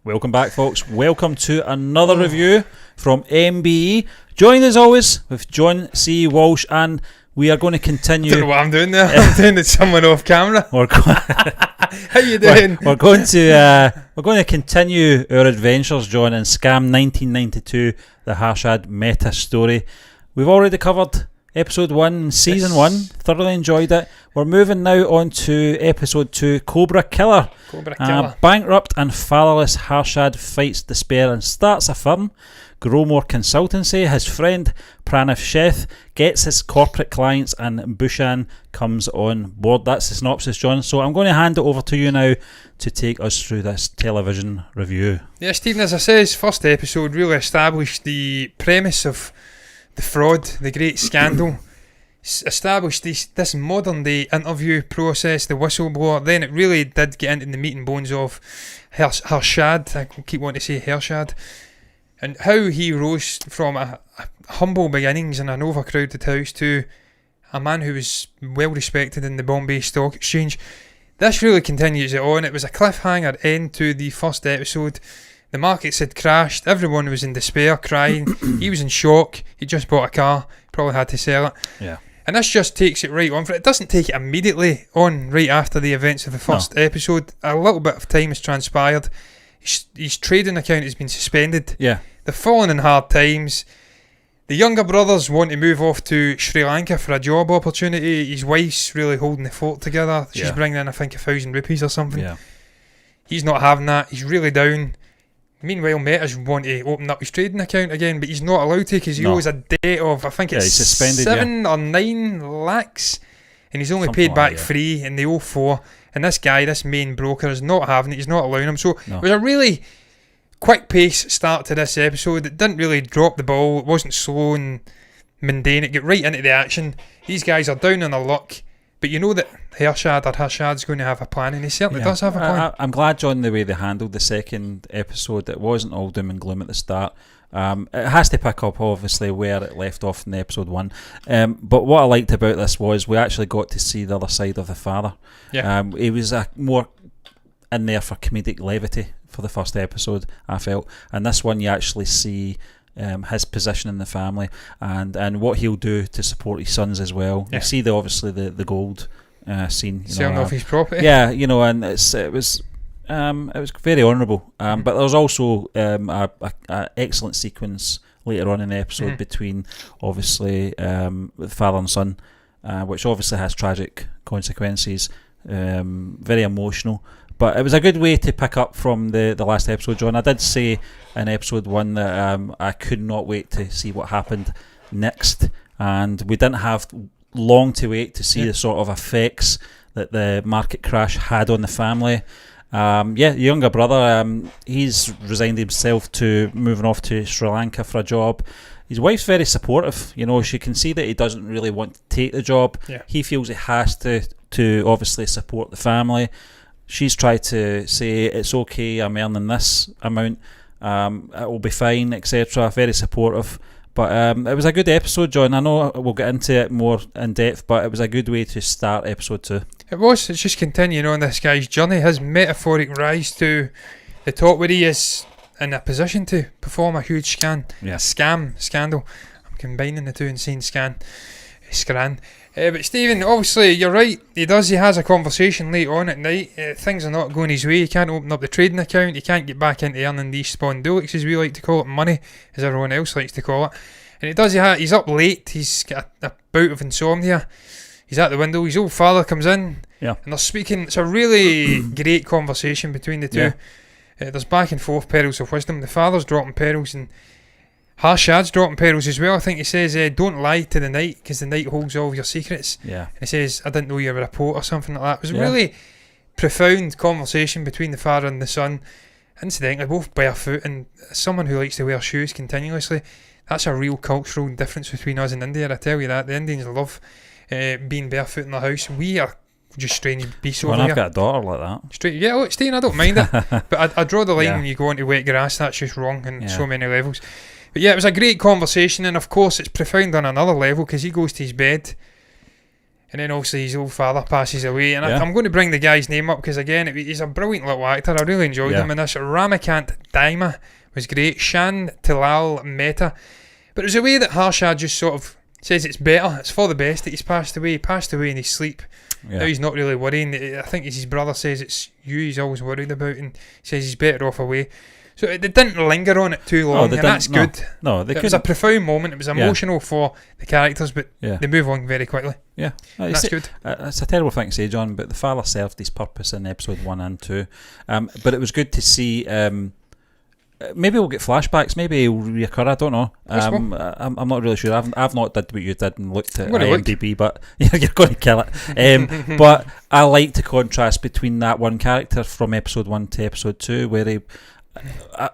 Welcome back, folks. Welcome to another review from MBE. Joined as always with John C. Walsh, and we are going to continue. I don't know what I'm doing there. I'm doing it someone off camera. How you doing? We're going to continue our adventures, John, in Scam 1992, the Harshad Mehta story. We've already covered episode 1, season 1. Thoroughly enjoyed it. We're moving now on to episode 2, Cobra Killer. Bankrupt and fatherless Harshad fights despair and starts a firm, Growmore Consultancy. His friend Pranav Sheth gets his corporate clients, and Bushan comes on board. That's the synopsis, John. So I'm going to hand it over to you now to take us through this television review. Yeah, Stephen, as I says, first episode really established the premise of the fraud, the great scandal, established this modern day interview process, the whistleblower. Then it really did get into the meat and bones of Harshad. I keep wanting to say Harshad, and how he rose from a humble beginnings in an overcrowded house to a man who was well respected in the Bombay Stock Exchange. This really continues it on. It was a cliffhanger end to the first episode. The markets had crashed, everyone was in despair, crying. He was in shock, he just bought a car, probably had to sell it. Yeah. And this just takes it right on. It doesn't take it immediately on right after the events of the first episode. A little bit of time has transpired. His trading account has been suspended. Yeah. They're falling in hard times. The younger brothers want to move off to Sri Lanka for a job opportunity. His wife's really holding the fort together. She's bringing in, I think, 1,000 rupees or something. Yeah. He's not having that. He's really down. Meanwhile, Mehta's want to open up his trading account again, but he's not allowed to because he owes a debt of, I think it's suspended, 7 or 9 lakhs, and he's only something paid back like 3, and they owe 4. And this guy, this main broker, is not having it. He's not allowing him. So it was a really quick pace start to this episode. It didn't really drop the ball. It wasn't slow and mundane. It got right into the action. These guys are down on their luck. But you know that Harshad's going to have a plan, and he certainly does have a plan. I'm glad, John, the way they handled the second episode. It wasn't all doom and gloom at the start. It has to pick up, obviously, where it left off in episode 1. But what I liked about this was we actually got to see the other side of the father. Yeah. He was more in there for comedic levity for the first episode, I felt. And this one, you actually see his position in the family and what he'll do to support his sons as well. You see the gold scene, selling off his property. Yeah, and it was very honourable. But there's also a excellent sequence later on in the episode between obviously the father and son, which obviously has tragic consequences. Very emotional. But it was a good way to pick up from the last episode, John. I did say in episode 1 that I could not wait to see what happened next. And we didn't have long to wait to see the sort of effects that the market crash had on the family. The younger brother, he's resigned himself to moving off to Sri Lanka for a job. His wife's very supportive. She can see that he doesn't really want to take the job. Yeah. He feels he has to obviously support the family. She's tried to say, it's okay, I'm earning this amount, it will be fine, etc. Very supportive. But it was a good episode, John. I know we'll get into it more in depth, but it was a good way to start episode 2. It was. It's just continuing on this guy's journey, his metaphoric rise to the top where he is in a position to perform a huge scandal. I'm combining the two and saying scran. But Stephen, obviously you're right, he has a conversation late on at night. Things are not going his way. He can't open up the trading account, he can't get back into earning these spondulics, as we like to call it, money as everyone else likes to call it. And he's up late, he's got a bout of insomnia, he's at the window, his old father comes in and they're speaking. It's a really great conversation between the two. There's back and forth pearls of wisdom. The father's dropping pearls and Harshad's dropping pearls as well. I think he says, don't lie to the night because the night holds all of your secrets. Yeah. And he says, I didn't know you were a poet or something like that. It was a really profound conversation between the father and the son. Incidentally, both barefoot, and someone who likes to wear shoes continuously, that's a real cultural difference between us and India. I tell you that. The Indians love being barefoot in their house. We are just strange beasts over here. I've got a daughter like that. Look, Steve, I don't mind it. But I draw the line when you go into wet grass. That's just wrong on so many levels. But yeah, it was a great conversation, and of course it's profound on another level because he goes to his bed And then obviously his old father passes away. And I'm going to bring the guy's name up because, again, he's a brilliant little actor. I really enjoyed him in this. Ramakant Daima was great. Shan Tilal Mehta. But it was a way that Harshad just sort of says it's better. It's for the best that he's passed away. He passed away in his sleep. Yeah. Now he's not really worrying. I think his brother says it's you he's always worried about, and he says he's better off away. So they didn't linger on it too long, and that's good. No, it was a profound moment. It was emotional for the characters, but they move on very quickly. Yeah, that's good. It's a terrible thing to say, John, but the father served his purpose in episode 1 and 2. But it was good to see. Maybe we'll get flashbacks. Maybe he'll reoccur. I don't know. I'm not really sure. I've not did what you did and looked at IMDb, but you're going to kill it. But I like the contrast between that one character from episode 1 to episode 2, where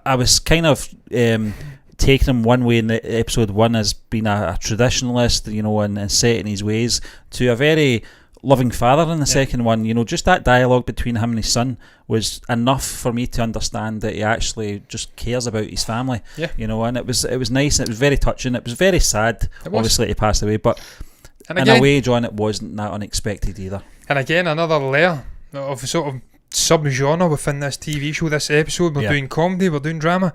I was kind of taking him one way in the episode 1 as being a traditionalist, and set in his ways, to a very loving father in the second one. Just that dialogue between him and his son was enough for me to understand that he actually just cares about his family. And it was nice, and it was very touching. It was very sad, obviously, he passed away, but in a way, John, it wasn't that unexpected either. And again, another layer of sort of sub-genre within this TV show, this episode. We're doing comedy, we're doing drama,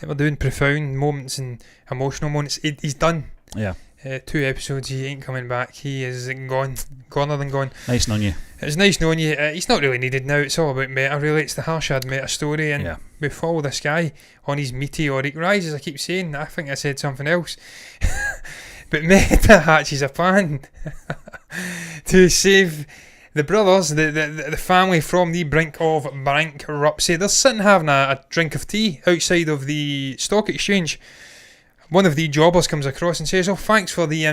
we're doing profound moments and emotional moments. He's done. 2 episodes, he ain't coming back. He is goner than gone. Nice knowing you. It's nice knowing you. He's not really needed now. It's all about Mehta, really. It's the Harshad Mehta story, and we follow this guy on his meteoric rise, as I keep saying. I think I said something else. But Mehta hatches a plan to save the brothers, the family, from the brink of bankruptcy. They're sitting having a drink of tea outside of the stock exchange. One of the jobbers comes across and says, "Oh, thanks for the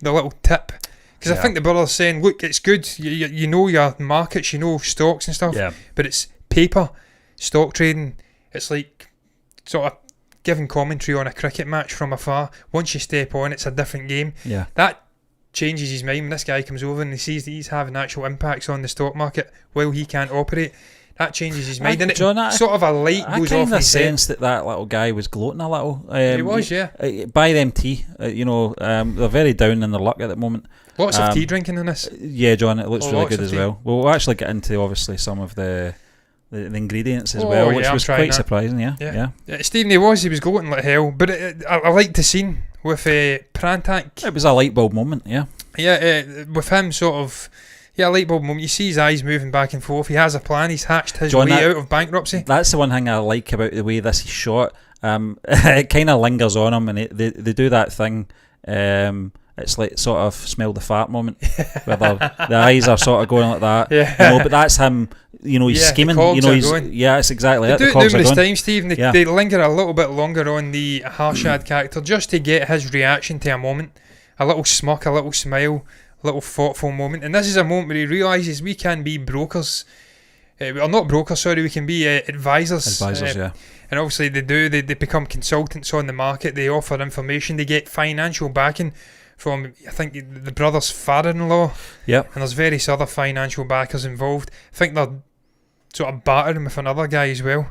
little tip." Because I think the brother's saying, "Look, it's good. You know your markets, you know stocks and stuff, but it's paper, stock trading. It's like sort of giving commentary on a cricket match from afar. Once you step on, it's a different game." That changes his mind when this guy comes over and he sees that he's having actual impacts on the stock market while he can't operate. That changes his mind, and it sort of a light goes off. I kind of sense that little guy was gloating a little. He was, buy them tea. They're very down in their luck at the moment. Lots of tea drinking in this. Yeah, John, it looks really good as well. We'll actually get into obviously some of the ingredients as well, which was quite surprising. Yeah. Stephen, he was gloating like hell, but I liked the scene with Prantak. It was a light bulb moment. With him sort of. Yeah, a light bulb moment. You see his eyes moving back and forth. He has a plan. He's hatched his way out of bankruptcy. That's the one thing I like about the way this is shot. It kind of lingers on him, and they do that thing. It's like sort of smell the fart moment, where the eyes are sort of going like that. But that's him. He's scheming. It's exactly it. They do it numerous times, Stephen. They linger a little bit longer on the Harshad character just to get his reaction to a moment. A little smirk, a little smile. Little thoughtful moment, and this is a moment where he realises we can be brokers. Well, not brokers, sorry, we can be advisors. And obviously they become consultants on the market. They offer information. They get financial backing from, I think, the brother's father-in-law. And there's various other financial backers involved. I think they're sort of battering with another guy as well.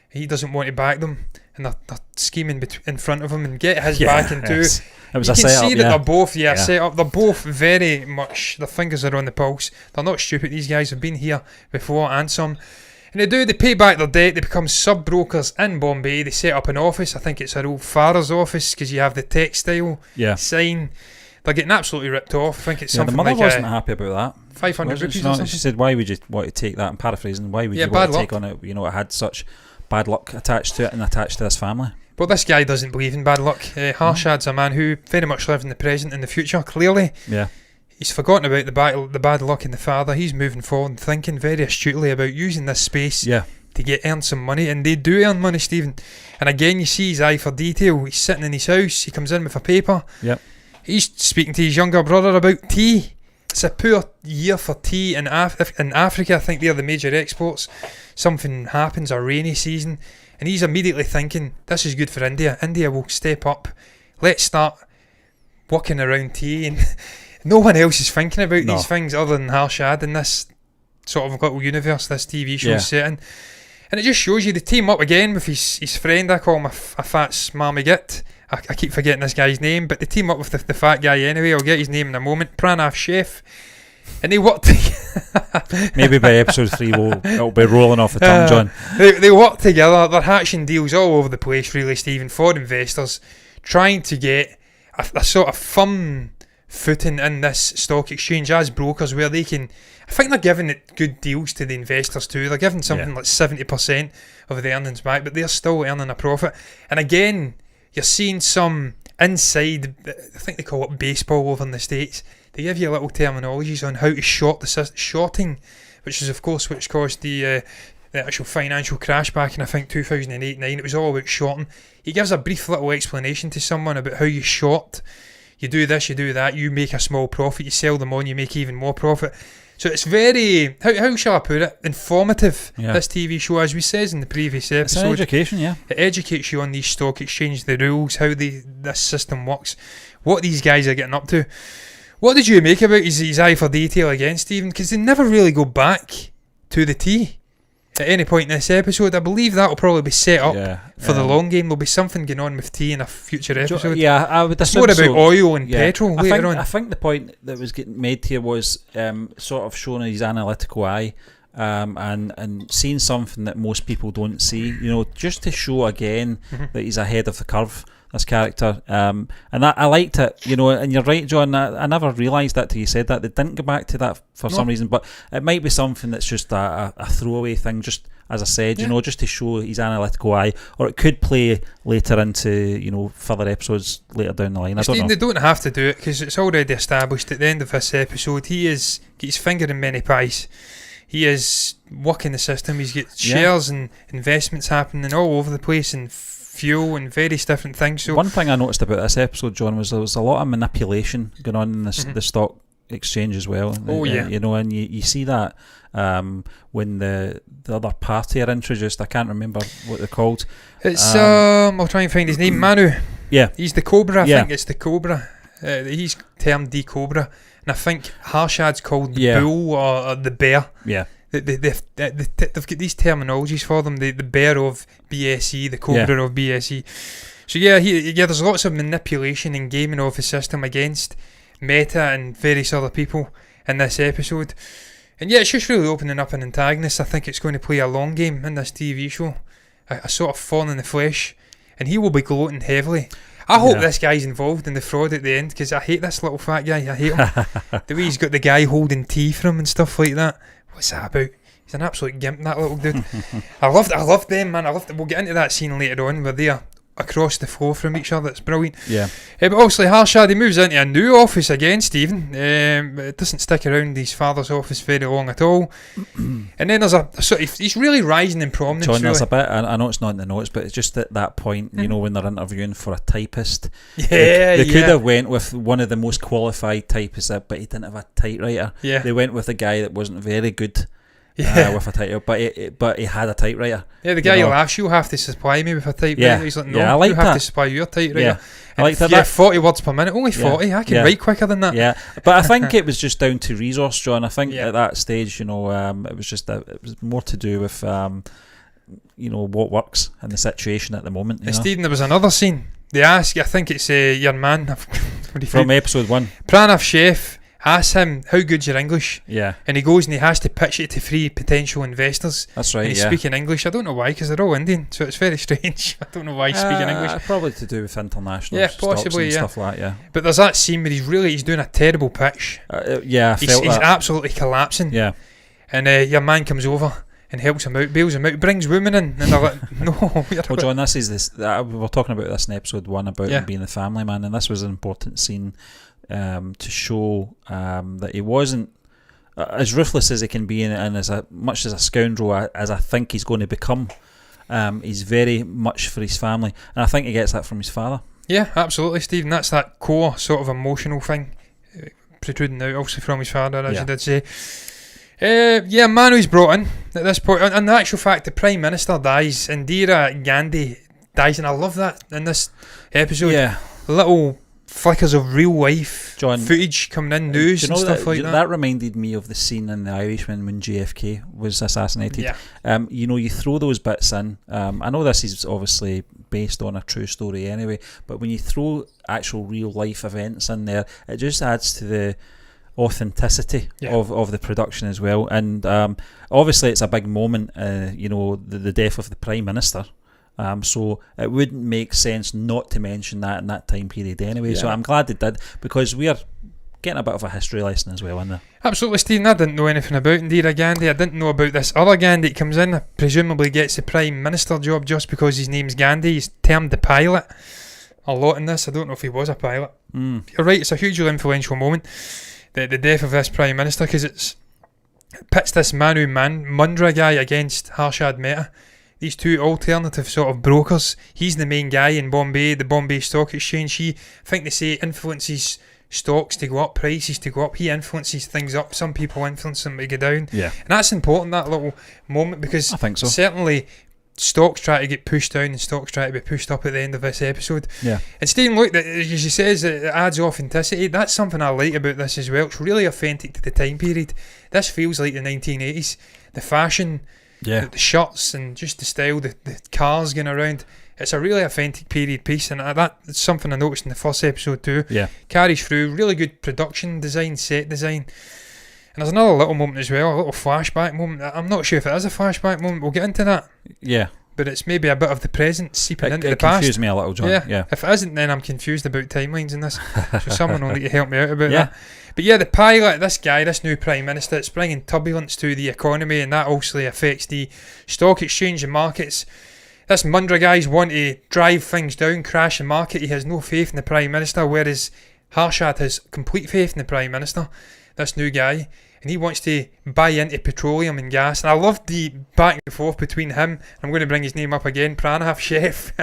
He doesn't want to back them, and they're scheming in front of him and get his backing too. It was you can see that they're both set up. They're both very much, their fingers are on the pulse. They're not stupid. These guys have been here before and some. And they pay back their debt. They become sub-brokers in Bombay. They set up an office. I think it's her old father's office, because you have the textile sign. They're getting absolutely ripped off. I think it's something like... the mother wasn't happy about that. 500 rupees or something. She said, why would you want to take that? I'm paraphrasing. Why would you want to take on it? It had such bad luck attached to it and attached to this family. But this guy doesn't believe in bad luck. Harshad's a man who very much lives in the present and the future, clearly. He's forgotten about the bad luck in the father. He's moving forward and thinking very astutely about using this space to earn some money. And they do earn money, Stephen. And again, you see his eye for detail. He's sitting in his house. He comes in with a paper. He's speaking to his younger brother about tea. It's a poor year for tea in Africa. I think they're the major exports. Something happens, a rainy season. And he's immediately thinking, this is good for India. India will step up. Let's start working around tea. And no one else is thinking about these things other than Harshad in this sort of little universe this TV show is set in. And it just shows you they team up again with his friend. I call him a fat smarmy git. I keep forgetting this guy's name, but they team up with the fat guy anyway. I'll get his name in a moment. Pranav Chef. And they work Maybe by episode 3 it'll be rolling off the tongue, John. They work together. They're hatching deals all over the place, really, Stephen, for investors, trying to get a sort of firm footing in this stock exchange as brokers, where they can, I think they're giving it good deals to the investors too. They're giving something like 70% of the earnings back, but they're still earning a profit. And again, you're seeing some inside, I think they call it baseball over in the States. They give you little terminologies on how to short the shorting, which is of course which caused the actual financial crash back in, I think, 2008-9. It was all about shorting. He gives a brief little explanation to someone about how you short. You do this, you do that, you make a small profit, you sell them on, you make even more profit. So it's very, how shall I put it, informative, this TV show, as we says in the previous episode. It's an education, It educates you on these stock exchanges, the rules, how this system works, what these guys are getting up to. What did you make about his eye for detail again, Stephen? Because they never really go back to the T at any point in this episode. I believe that will probably be set up for the long game. There'll be something going on with tea in a future episode. I would it's assume more about oil and petrol later on. I think the point that was getting made here was sort of showing his analytical eye and seeing something that most people don't see, just to show again that he's ahead of the curve, this character, and I liked it, and you're right, John, I never realised that till you said that. They didn't go back to that for some reason, but it might be something that's just a throwaway thing, just as I said, just to show his analytical eye, or it could play later into, further episodes later down the line. I don't know. They don't have to do it, because it's already established at the end of this episode, he is got his finger in many pies. He is working the system, he's got shares and investments happening all over the place, and fuel and various different things. So one thing I noticed about this episode, John, was there was a lot of manipulation going on in the stock exchange as well. And you see that when the other party are introduced. I can't remember what they're called. It's I'll try and find his name. Manu. Yeah, he's the Cobra. I think it's the Cobra. He's termed the Cobra, and I think Harshad's called the Bull or the Bear. Yeah. They've got these terminologies for them. The bear of BSE, the Cobra of BSE. So there's lots of manipulation and gaming of the system against Mehta and various other people in this episode. And it's just really opening up an antagonist. I think it's going to play a long game in this TV show, a sort of thorn in the flesh, and he will be gloating heavily. I hope this guy's involved in the fraud at the end, because I hate this little fat guy. I hate him. The way he's got the guy holding tea for him and stuff like that. What's that about? He's an absolute gimp, that little dude. I loved them, man. We'll get into that scene later on where they are across the floor from each other. It's brilliant. But obviously Harshad, he moves into a new office again, Stephen. It doesn't stick around his father's office very long at all. And then there's a sort of, he's really rising in prominence. John, there's a bit, I know it's not in the notes, but it's just at that point, when they're interviewing for a typist. They could have went with one of the most qualified typists, but he didn't have a typewriter. They went with a guy that wasn't very good. With a typewriter, but he had a typewriter. The guy laughs, you'll have to supply me with a typewriter. He's like, no, I like you have to supply your typewriter. I like that. 40 words per minute, only 40. I can write quicker than that. But I think it was just down to resource, John. I think at that stage, it was just it was more to do with what works in the situation at the moment. Stephen, there was another scene. They ask, I think it's your man from episode 1, Pranav Chef. Asks him, how good's your English? And he goes and he has to pitch it to 3 potential investors. That's right, and he's speaking English. I don't know why, because they're all Indian, so it's very strange. I don't know why he's speaking English. Probably to do with international possibly, and stuff like that, But there's that scene where he's doing a terrible pitch. I felt he's absolutely collapsing. And your man comes over and helps him out, bails him out, brings women in, and they're like, no. Well, John, we were talking about this in episode 1 about him being the family man, and this was an important scene to show that he wasn't as ruthless as he can be, and as much as a scoundrel as I think he's going to become. He's very much for his family, and I think he gets that from his father. Yeah, absolutely, Stephen. That's that core sort of emotional thing protruding out also from his father, as you did say. Manu's brought in at this point, and the actual fact the Prime Minister dies, Indira Gandhi dies, and I love that in this episode. Little flickers of real life footage coming in, news and stuff like that. That reminded me of the scene in The Irishman when JFK was assassinated. You throw those bits in. I know this is obviously based on a true story anyway, but when you throw actual real life events in there, it just adds to the authenticity of the production as well. And obviously it's a big moment, the death of the Prime Minister. So it wouldn't make sense not to mention that in that time period anyway. So I'm glad they did, because we are getting a bit of a history lesson as well in there. Absolutely, Stephen. I didn't know anything about Indira Gandhi. I didn't know about this other Gandhi that comes in, presumably gets the Prime Minister job just because his name's Gandhi. He's termed the pilot a lot in this. I don't know if he was a pilot. You're right, it's a hugely influential moment, the death of this Prime Minister, because it pits this Manu Mundra guy against Harshad Mehta. These two alternative sort of brokers. He's the main guy in Bombay, the Bombay Stock Exchange. He, I think they say, influences stocks to go up, prices to go up. He influences things up. Some people influence them to go down. Yeah. And that's important, that little moment, because I think so. Certainly stocks try to get pushed down and stocks try to be pushed up at the end of this episode. Yeah. And Stephen, look, as he says, it adds authenticity. That's something I like about this as well. It's really authentic to the time period. This feels like the 1980s. The fashion, the shirts, and just the style, the cars going around. It's a really authentic period piece, and that's something I noticed in the first episode too. Yeah. Carries through. Really good production design, set design. And there's another little moment as well, a little flashback moment. I'm not sure if it is a flashback moment. We'll get into that. Yeah. But it's maybe a bit of the present seeping into the It past. confused me a little, John. Yeah. If it isn't, then I'm confused about timelines in this. So someone will need to help me out about that. But yeah, the pilot, this guy, this new Prime Minister, it's bringing turbulence to the economy, and that also affects the stock exchange and markets. This Mundra guy's want to drive things down, crash the market. He has no faith in the Prime Minister, whereas Harshad has complete faith in the Prime Minister, this new guy. And he wants to buy into petroleum and gas. And I love the back and forth between him. I'm going to bring his name up again, Pranav Chef.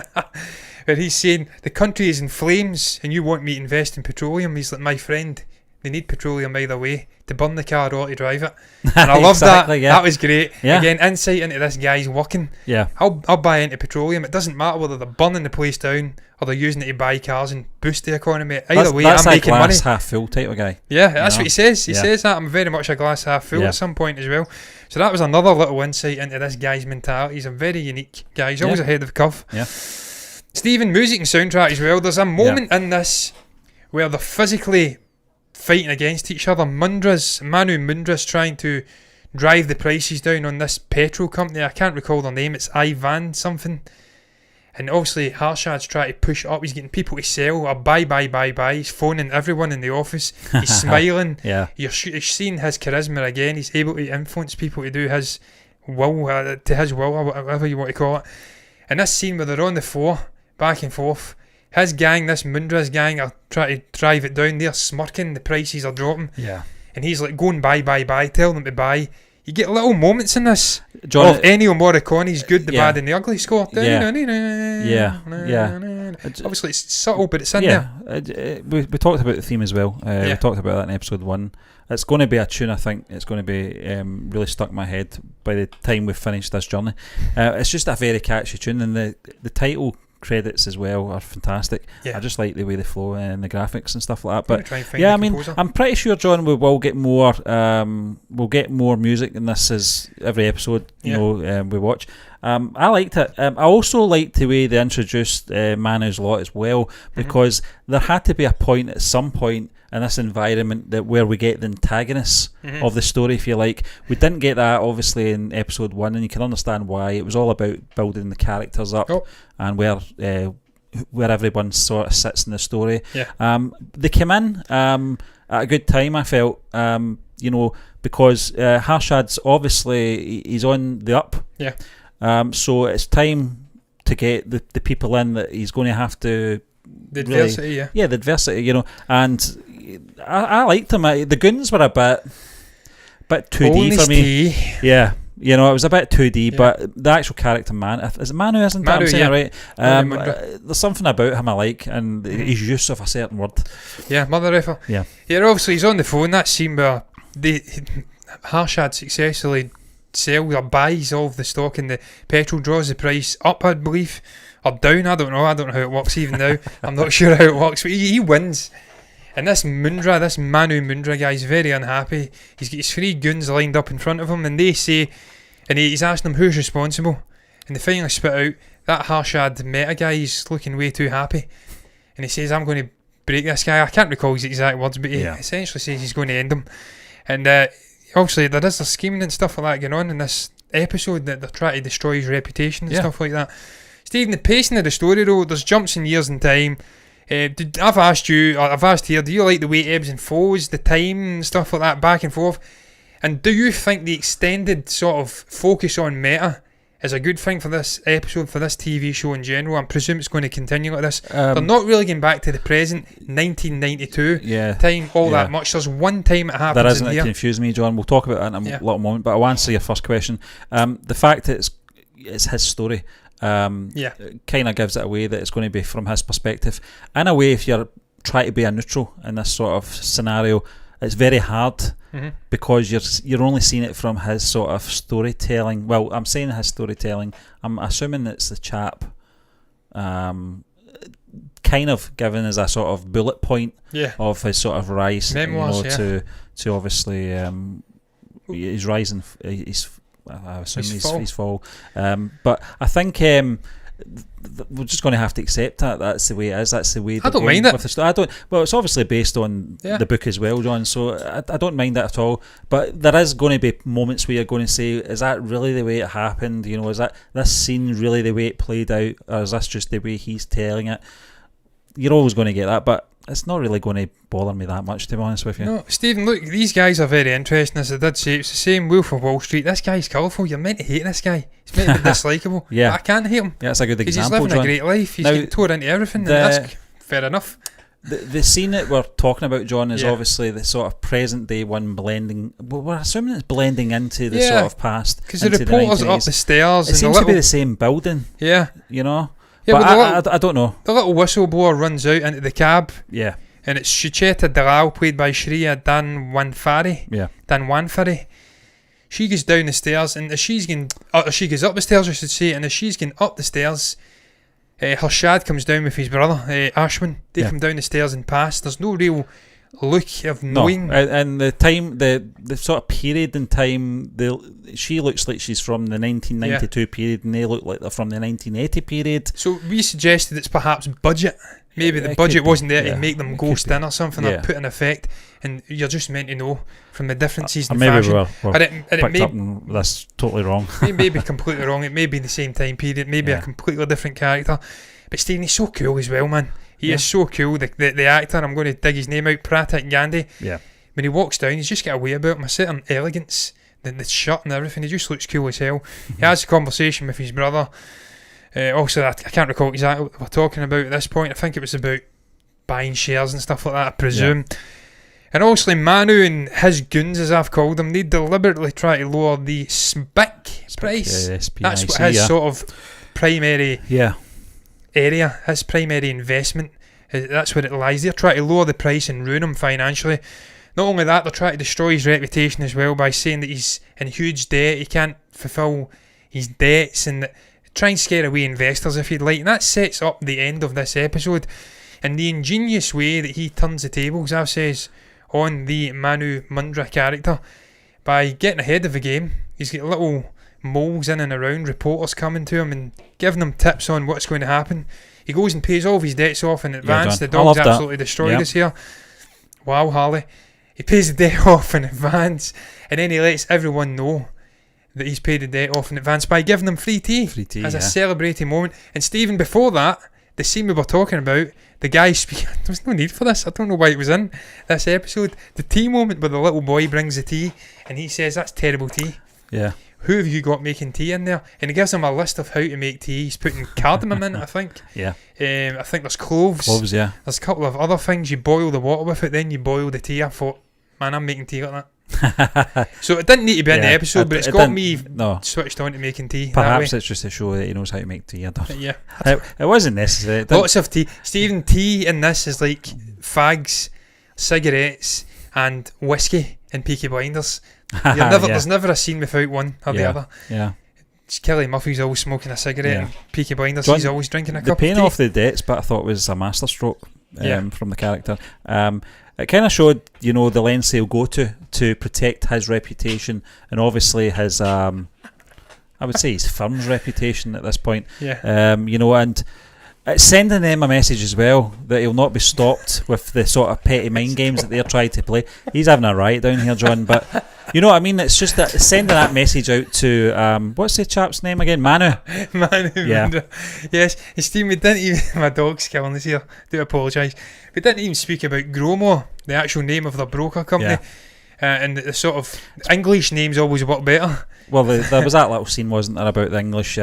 Where he's saying, the country is in flames and you want me to invest in petroleum. He's like, my friend, they need petroleum either way, to burn the car or to drive it. And I love that. Yeah. That was great. Yeah. Again, insight into this guy's working. Yeah. I'll buy into petroleum. It doesn't matter whether they're burning the place down or they're using it to buy cars and boost the economy. Either way, I'm making money. That's glass half full type of guy. Yeah, that's what he says. He says that. I'm very much a glass half full at some point as well. So that was another little insight into this guy's mentality. He's a very unique guy. He's always ahead of the curve. Yeah. Stephen, music and soundtrack as well. There's a moment in this where they're physically fighting against each other. Manu Mundra's trying to drive the prices down on this petrol company. I can't recall their name. It's Ivan something. And obviously Harshad's trying to push up. He's getting people to sell or buy. He's phoning everyone in the office. He's smiling. Yeah. You're seeing his charisma again. He's able to influence people to do his will, or whatever you want to call it. And this scene where they're on the floor, back and forth, his gang, this Mundra's gang, are trying to drive it down. They're smirking, the prices are dropping. Yeah. And he's like, go and buy, tell them to buy. You get little moments in this John, of Ennio Morricone's Good, the Bad and the Ugly score. Yeah. Obviously it's subtle, but it's in there. We talked about the theme as well. We talked about that in episode 1. It's going to be a tune, I think. It's going to be really stuck in my head by the time we've finished this journey. It's just a very catchy tune, and the title credits as well are fantastic. I just like the way they flow and the graphics and stuff like that. But yeah, I mean, I'm pretty sure, John, we will get more. We'll get more music in this as every episode we watch. I liked it. I also liked the way they introduced Manu's Lot as well, because there had to be a point at some point in this environment where we get the antagonists of the story, if you like. We didn't get that obviously in episode 1, and you can understand why. It was all about building the characters up and where everyone sort of sits in the story. They came in at a good time, I felt, because Harshad's obviously he's on the up. So it's time to get the people in that he's going to have to. The adversity, the adversity, and I liked him. The goons were a bit 2D for me. Yeah, it was a bit 2D, but the actual character, is it Manu, isn't it? I'm saying it right. There's something about him I like, and his use of a certain word. Mother effer. Yeah, obviously he's on the phone. That scene where Harshad successfully sells or buys all of the stock, and the petrol draws the price up, I believe. Or down, I don't know how it works even now. I'm not sure how it works, but he wins. And this Manu Mundra guy is very unhappy. He's got his 3 goons lined up in front of him, and they say, and he's asking them who's responsible, and they finally spit out that Harshad Mehta guy is looking way too happy, and he says, I'm going to break this guy. I can't recall his exact words, but he essentially says he's going to end him. And obviously there's scheming and stuff like that going on in this episode, that they're trying to destroy his reputation and stuff like that. Stephen, the pacing of the story though, there's jumps in years and time. I've asked here, do you like the way it ebbs and flows, the time and stuff like that, back and forth? And do you think the extended sort of focus on Mehta is a good thing for this episode, for this TV show in general? I presume it's going to continue like this. They're not really going back to the present 1992 time that much. There's one time it happens. There isn't. It confused me, John. We'll talk about that in a little moment, but I'll answer your first question. The fact that it's his story kind of gives it away that it's going to be from his perspective. In a way, if you're trying to be a neutral in this sort of scenario, it's very hard because you're only seeing it from his sort of storytelling. Well, I'm saying his storytelling. I'm assuming it's the chap kind of given as a sort of bullet point of his sort of rise, memoirs, to obviously his rise and I assume his fall. But I think we're just going to have to accept that. That's the way it is. That's the way. I don't mind it. Well, it's obviously based on the book as well, John. So I don't mind that at all. But there is going to be moments where you're going to say, "Is that really the way it happened? You know, is that this scene really the way it played out, or is this just the way he's telling it?" You're always going to get that, but it's not really going to bother me that much, to be honest with you. No, Stephen, look, these guys are very interesting. As I did say, it's the same Wolf of Wall Street. This guy's colourful. You're meant to hate this guy. He's meant to be dislikable. But I can't hate him. Yeah, that's a good example, he's living a great life. He's getting tore into everything. And that's fair enough. The scene that we're talking about, John, is obviously the sort of present day one blending. Well, we're assuming it's blending into the sort of past. Because the reporters are up the stairs. It seems to be the same building. Yeah. You know? Yeah, but I don't know. The little whistleblower runs out into the cab. Yeah. And it's Shucheta Dalal, played by Shreya Danwanfari. Yeah. Danwanfari. She goes down the stairs, and as she goes up the stairs, I should say, and as she's going up the stairs, Harshad comes down with his brother, Ashwin. They come down the stairs and pass. There's no real look of knowing. And the time, the sort of period in time, she looks like she's from the 1992 period, and they look like they're from the 1980 period. So we suggested it's perhaps budget. Maybe the budget wasn't there to make them ghost in or something, or put an effect, and you're just meant to know from the differences in maybe fashion. Maybe up that's totally wrong. It may be completely wrong. It may be the same time period. Maybe a completely different character. But Stephen, he's so cool as well, man. He is so cool. The actor, I'm going to dig his name out, Pratik Gandhi. Yeah. When he walks down, he's just got a way about him, a certain elegance, the shirt and everything. He just looks cool as hell. He has a conversation with his brother. Also, I can't recall exactly what we're talking about at this point. I think it was about buying shares and stuff like that, I presume. Yeah. And obviously Manu and his goons, as I've called them, they deliberately try to lower the SPIC price. That's what his sort of primary area, his primary investment, that's where it lies. They're trying to lower the price and ruin him financially. Not only that, they're trying to destroy his reputation as well by saying that he's in huge debt, he can't fulfill his debts, and try and scare away investors if you'd like. And that sets up the end of this episode. And the ingenious way that he turns the tables, I've says, on the Manu Mundra character, by getting ahead of the game. He's got little moles in and around, reporters coming to him and giving him tips on what's going to happen. He goes and pays all of his debts off in advance. The dog's absolutely destroyed us here. Wow, Harley. He pays the debt off in advance, and then he lets everyone know that he's paid the debt off in advance by giving them free tea as a celebrating moment. And Stephen, before that, the scene we were talking about, the guy speaking, there's no need for this. I don't know why it was in this episode. The tea moment where the little boy brings the tea and he says, "That's terrible tea. Yeah. Who have you got making tea in there?" And he gives him a list of how to make tea. He's putting cardamom in it, I think. Yeah. I think there's cloves. Cloves, yeah. There's a couple of other things. You boil the water with it, then you boil the tea. I thought, man, I'm making tea like that. So it didn't need to be in the episode, but it's got me switched on to making tea. Perhaps it's just to show that he knows how to make tea. I don't. Yeah, it wasn't necessary. Lots of tea. Stephen, tea in this is like fags, cigarettes, and whiskey in Peaky Blinders. There's never a scene without one or the other. Yeah. Kelly Murphy's always smoking a cigarette. And Peaky Blinders, he's always drinking a cup of tea. The paying off the debts, but I thought was a masterstroke from the character. It kind of showed, the lengths he'll go to protect his reputation, and obviously his, I would say his firm's reputation at this point. Yeah. And It's sending them a message as well that he'll not be stopped with the sort of petty mind games that they're trying to play. He's having a riot down here, John, but you know what I mean? It's just that sending that message out to, what's the chap's name again? Manu? Manu. Yeah. Yes, and Steve, we didn't even, my dog's killing us here, do apologise. We didn't even speak about Gromo, the actual name of the broker company. And the sort of English names always work better. Well, there was that little scene, wasn't there, about the English...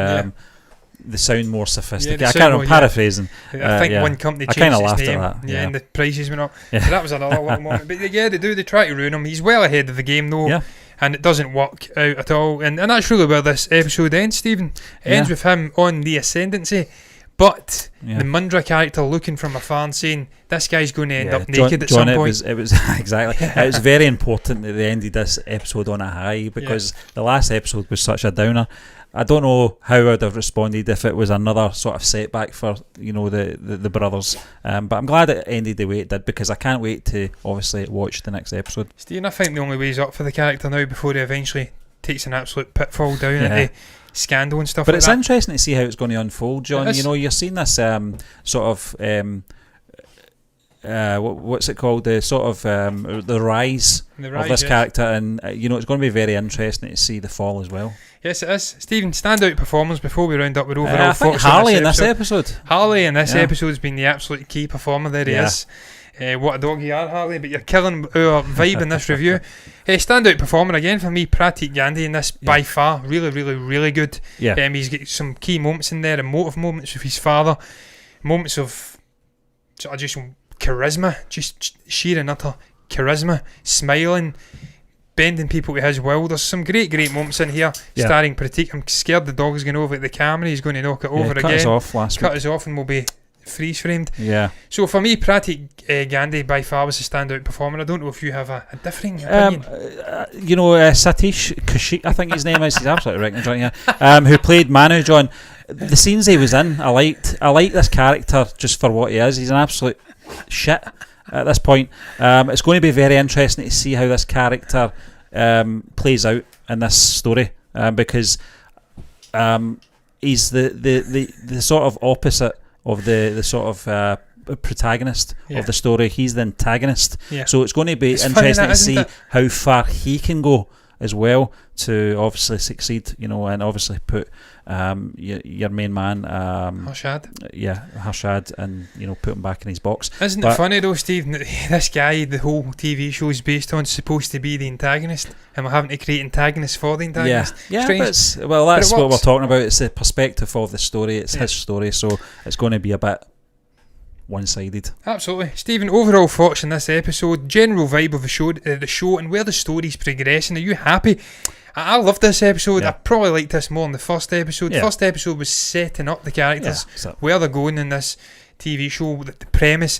They sound more sophisticated. Yeah, I can't remember, paraphrasing. I think one company changed its name. At that. Yeah, and the prices went up. So that was another little moment. But yeah, they try to ruin him. He's well ahead of the game though, and it doesn't work out at all. And that's really where this episode ends, Stephen. It ends with him on the ascendancy, but the Mundra character looking from afar and saying, this guy's going to end up naked at some point. It was exactly. It was very important that they ended this episode on a high, because the last episode was such a downer. I don't know how I'd have responded if it was another sort of setback for the brothers, but I'm glad it ended the way it did, because I can't wait to obviously watch the next episode. Stephen, I think the only way is up for the character now before he eventually takes an absolute pitfall down into scandal and stuff. But it's interesting to see how it's going to unfold, John. You know, you're seeing this sort of what's it called? The sort of the rise of this character, and you know, it's going to be very interesting to see the fall as well. Yes, it is. Stephen, standout performance before we round up with overall I think Harley in this episode. Harley in this episode has been the absolute key performer. There he is. What a dog you are, Harley, but you're killing our vibe in this review. Standout performer again for me, Pratik Gandhi in this by far. Really, really, really good. He's got some key moments in there, emotive moments with his father, moments of sort of just charisma, just sheer and utter charisma, smiling, bending people to his will. There's some great moments in here starring Pratik. I'm scared the dog's going over at the camera. He's going to knock it over again. Cut us off last week. Cut us off and we'll be freeze framed. Yeah. So for me, Pratik Gandhi by far was a standout performer. I don't know if you have a differing opinion. Satish Kaushik, I think his name is. He's absolutely right, who played Manu, John. The scenes he was in, I liked this character just for what he is. He's an absolute shit at this point. It's going to be very interesting to see how this character plays out in this story, because he's the sort of opposite of the sort of protagonist of the story. He's the antagonist, so it's going to be interesting to see how far he can go as well to obviously succeed, you know, and obviously put your main man Harshad and you know, put him back in his box. Isn't it funny though, Steve, that this guy the whole TV show is based on supposed to be the antagonist, and we're having to create antagonists for the antagonist? That's what we're talking about. It's the perspective of the story. It's his story, so it's going to be a bit one-sided. Absolutely. Stephen, overall thoughts on this episode, general vibe of the show and where the story's progressing. Are you happy? I loved this episode. I probably liked this more than the first episode. The first episode was setting up the characters, where they're going in this TV show, the premise.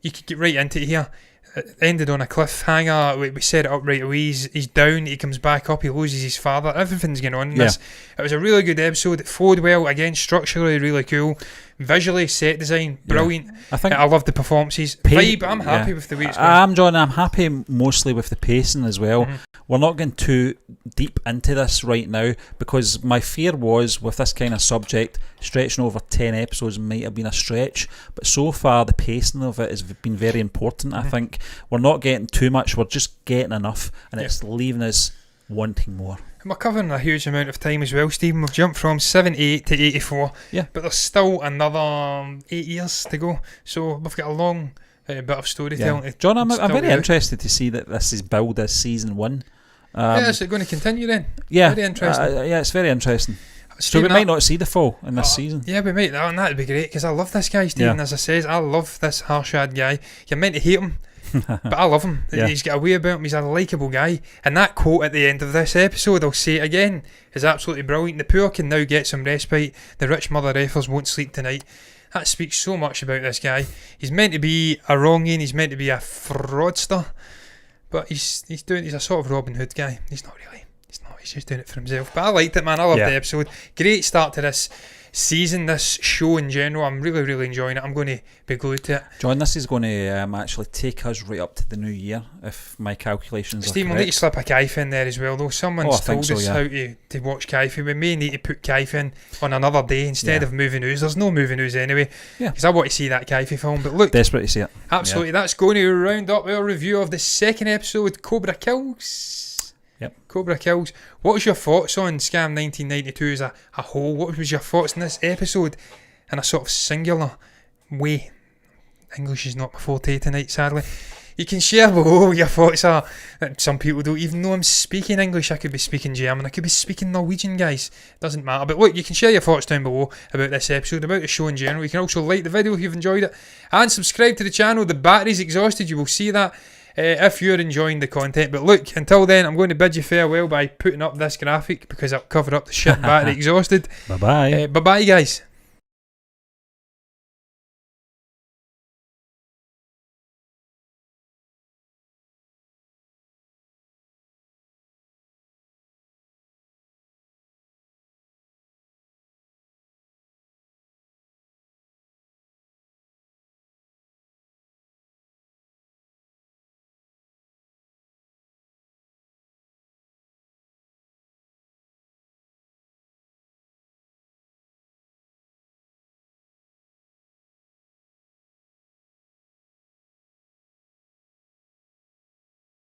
You could get right into it here. It ended on a cliffhanger. We set it up right away. He's down, he comes back up, he loses his father. Everything's going on in this. It was a really good episode. It flowed well. Again, structurally really cool. Visually, set design, brilliant. I love the performances. Vibe, I'm happy with the way it's going. I'm happy mostly with the pacing as well. We're not going too deep into this right now, because my fear was, with this kind of subject, stretching over 10 episodes might have been a stretch, but so far the pacing of it has been very important. I think we're not getting too much, we're just getting enough, and it's leaving us wanting more. And we're covering a huge amount of time as well, Stephen. We've jumped from 78 to 84, but there's still another 8 years to go, so we've got a long bit of storytelling. John, I'm very interested to see that this is billed as season 1. Is it going to continue then? Yeah, very interesting. It's very interesting. So we might not see the fall in this season. Yeah, we might. And that'd be great, because I love this guy, Stephen. As I says, I love this Harshad guy. You're meant to hate him, but I love him. He's got a way about him. He's a likeable guy. And that quote at the end of this episode, I'll say it again, is absolutely brilliant. The poor can now get some respite. The rich mother effers won't sleep tonight. That speaks so much about this guy. He's meant to be a wronging. He's meant to be a fraudster, but he's a sort of Robin Hood guy. He's not really. He's not. He's just doing it for himself. But I liked it, man. I loved the episode. Great start to this season, this show in general. I'm really, really enjoying it. I'm going to be glued to it. John, this is going to actually take us right up to the new year, if my calculations Stephen, are we'll need correct. to slip a Kaif in there as well, though. Someone's told us yeah. how to watch Kaif. We may need to put Kaif in on another day instead of movie news. There's no movie news anyway, because I want to see that Kaif film. But look, desperate to see it. Absolutely, that's going to round up our review of the second episode, Cobra Kills. Yep. Cobra Kills. What was your thoughts on Scam 1992 as a whole? What was your thoughts on this episode in a sort of singular way? English is not my forte tonight, sadly. You can share below what your thoughts are. Some people don't even know I'm speaking English. I could be speaking German. I could be speaking Norwegian, guys. Doesn't matter. But look, you can share your thoughts down below about this episode, about the show in general. You can also like the video if you've enjoyed it. And subscribe to the channel. The battery's exhausted. You will see that if you're enjoying the content. But look, until then, I'm going to bid you farewell by putting up this graphic because I'll cover up the shit battery exhausted. Bye-bye. Bye-bye, guys.